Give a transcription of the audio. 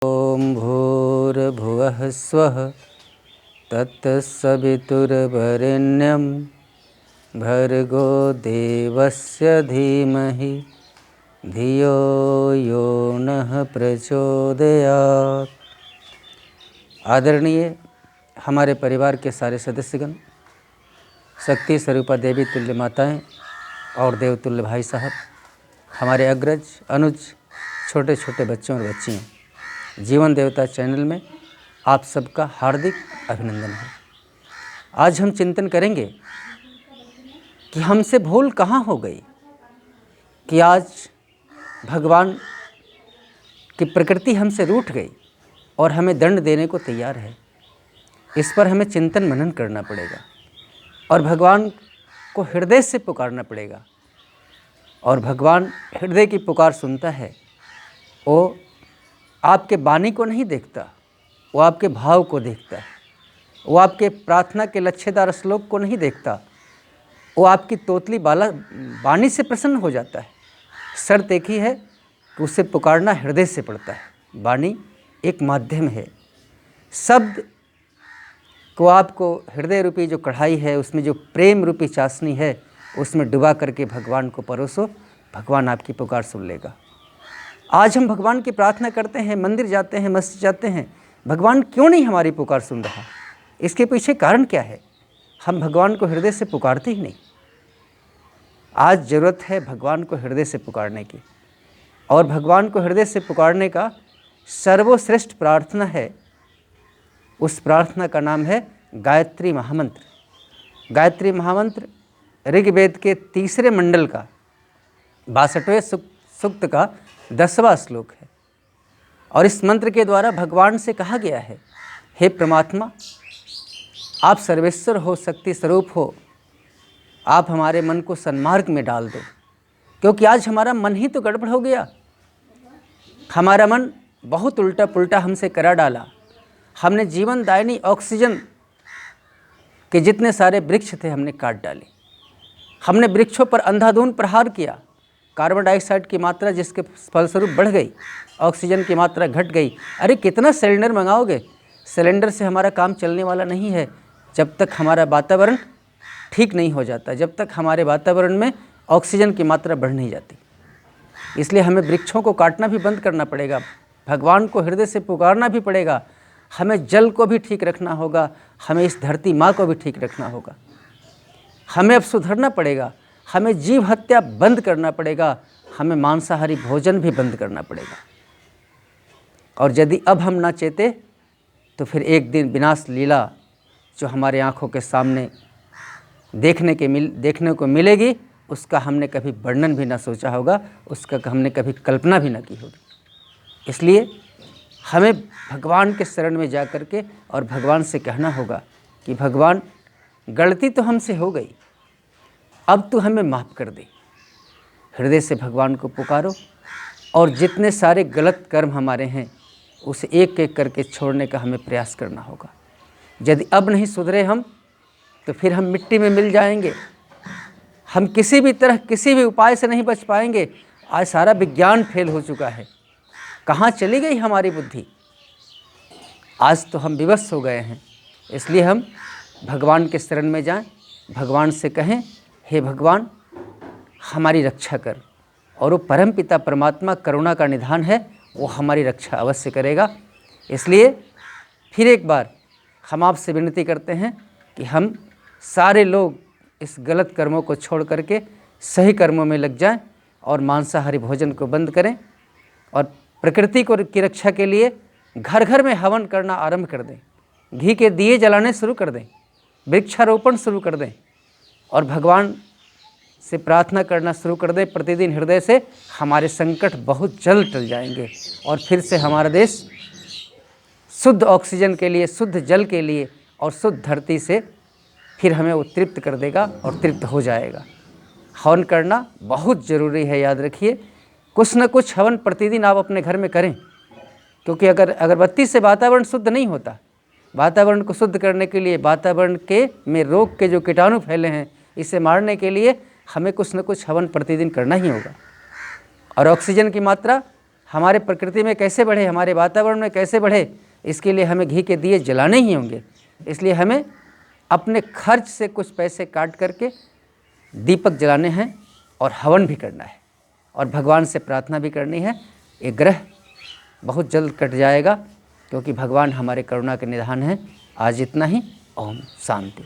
ॐ भूर्भुवः स्वः तत्सवितुर्वरेण्यं भर्गो देवस्य धीमहि धियो यो नः प्रचोदयात्। आदरणीय हमारे परिवार के सारे सदस्यगण, शक्ति स्वरूपा देवी तुल्य माताएं और देवतुल्य भाई साहब, हमारे अग्रज अनुज, छोटे छोटे बच्चों और बच्चियों, जीवन देवता चैनल में आप सबका हार्दिक अभिनंदन है। आज हम चिंतन करेंगे कि हमसे भूल कहाँ हो गई कि आज भगवान की प्रकृति हमसे रूठ गई और हमें दंड देने को तैयार है। इस पर हमें चिंतन मनन करना पड़ेगा और भगवान को हृदय से पुकारना पड़ेगा। और भगवान हृदय की पुकार सुनता है। वो आपके वाणी को नहीं देखता, वो आपके भाव को देखता है। वो आपके प्रार्थना के लच्छेदार श्लोक को नहीं देखता, वो आपकी तोतली वाणी से प्रसन्न हो जाता है। शर्त एक ही है कि उसे पुकारना हृदय से पड़ता है। वाणी एक माध्यम है। शब्द को आपको हृदय रूपी जो कढ़ाई है, उसमें जो प्रेम रूपी चाशनी है, उसमें डुबा करके भगवान को परोसो, भगवान आपकी पुकार सुन लेगा। आज हम भगवान की प्रार्थना करते हैं, मंदिर जाते हैं, मस्जिद जाते हैं, भगवान क्यों नहीं हमारी पुकार सुन रहा? इसके पीछे कारण क्या है? हम भगवान को हृदय से पुकारते ही नहीं। आज ज़रूरत है भगवान को हृदय से पुकारने की, और भगवान को हृदय से पुकारने का सर्वश्रेष्ठ प्रार्थना है। उस प्रार्थना का नाम है गायत्री महामंत्र। गायत्री महामंत्र ऋग्वेद के 3 मंडल का 62वें सूक्त का 10वां श्लोक है। और इस मंत्र के द्वारा भगवान से कहा गया है, हे परमात्मा, आप सर्वेश्वर हो, शक्ति स्वरूप हो, आप हमारे मन को सन्मार्ग में डाल दो। क्योंकि आज हमारा मन ही तो गड़बड़ हो गया। हमारा मन बहुत उल्टा पुल्टा हमसे करा डाला। हमने जीवन दायिनी ऑक्सीजन के जितने सारे वृक्ष थे हमने काट डाले। हमने वृक्षों पर अंधाधुंध प्रहार किया। कार्बन डाइऑक्साइड की मात्रा जिसके फलस्वरूप बढ़ गई, ऑक्सीजन की मात्रा घट गई। अरे कितना सिलेंडर मंगाओगे? सिलेंडर से हमारा काम चलने वाला नहीं है जब तक हमारा वातावरण ठीक नहीं हो जाता, जब तक हमारे वातावरण में ऑक्सीजन की मात्रा बढ़ नहीं जाती। इसलिए हमें वृक्षों को काटना भी बंद करना पड़ेगा, भगवान को हृदय से पुकारना भी पड़ेगा। हमें जल को भी ठीक रखना होगा, हमें इस धरती माँ को भी ठीक रखना होगा। हमें अब सुधरना पड़ेगा, हमें जीव हत्या बंद करना पड़ेगा, हमें मांसाहारी भोजन भी बंद करना पड़ेगा। और यदि अब हम ना चेते तो फिर एक दिन विनाश लीला जो हमारे आँखों के सामने देखने को मिलेगी, उसका हमने कभी वर्णन भी ना सोचा होगा, उसका हमने कभी कल्पना भी ना की होगी। इसलिए हमें भगवान के शरण में जा कर के और भगवान से कहना होगा कि भगवान, गलती तो हमसे हो गई, अब तो हमें माफ़ कर दे। हृदय से भगवान को पुकारो और जितने सारे गलत कर्म हमारे हैं उसे एक एक करके छोड़ने का हमें प्रयास करना होगा। यदि अब नहीं सुधरे हम, तो फिर हम मिट्टी में मिल जाएंगे। हम किसी भी तरह, किसी भी उपाय से नहीं बच पाएंगे। आज सारा विज्ञान फेल हो चुका है। कहाँ चली गई हमारी बुद्धि? आज तो हम विवश हो गए हैं। इसलिए हम भगवान के शरण में जाएं, भगवान से कहें, हे भगवान, हमारी रक्षा कर। और वो परम पिता परमात्मा करुणा का निधान है, वो हमारी रक्षा अवश्य करेगा। इसलिए फिर एक बार हम आपसे विनती करते हैं कि हम सारे लोग इस गलत कर्मों को छोड़ करके सही कर्मों में लग जाएं और मांसाहारी भोजन को बंद करें और प्रकृति की रक्षा के लिए घर घर में हवन करना आरंभ कर दें, घी के दिए जलाने शुरू कर दें, वृक्षारोपण शुरू कर दें और भगवान से प्रार्थना करना शुरू कर दें प्रतिदिन हृदय से। हमारे संकट बहुत जल्द टल जाएंगे और फिर से हमारा देश शुद्ध ऑक्सीजन के लिए, शुद्ध जल के लिए और शुद्ध धरती से फिर हमें वो तृप्त कर देगा और तृप्त हो जाएगा। हवन करना बहुत ज़रूरी है, याद रखिए। कुछ न कुछ हवन प्रतिदिन आप अपने घर में करें, क्योंकि अगर अगरबत्ती से वातावरण शुद्ध नहीं होता, वातावरण को शुद्ध करने के लिए, वातावरण के में रोग के जो कीटाणु फैले हैं, इसे मारने के लिए हमें कुछ न कुछ हवन प्रतिदिन करना ही होगा। और ऑक्सीजन की मात्रा हमारे प्रकृति में कैसे बढ़े, हमारे वातावरण में कैसे बढ़े, इसके लिए हमें घी के दिए जलाने ही होंगे। इसलिए हमें अपने खर्च से कुछ पैसे काट करके दीपक जलाने हैं और हवन भी करना है और भगवान से प्रार्थना भी करनी है। ये ग्रह बहुत जल्द कट जाएगा, क्योंकि भगवान हमारे करुणा के निधान हैं। आज इतना ही। ओम शांति।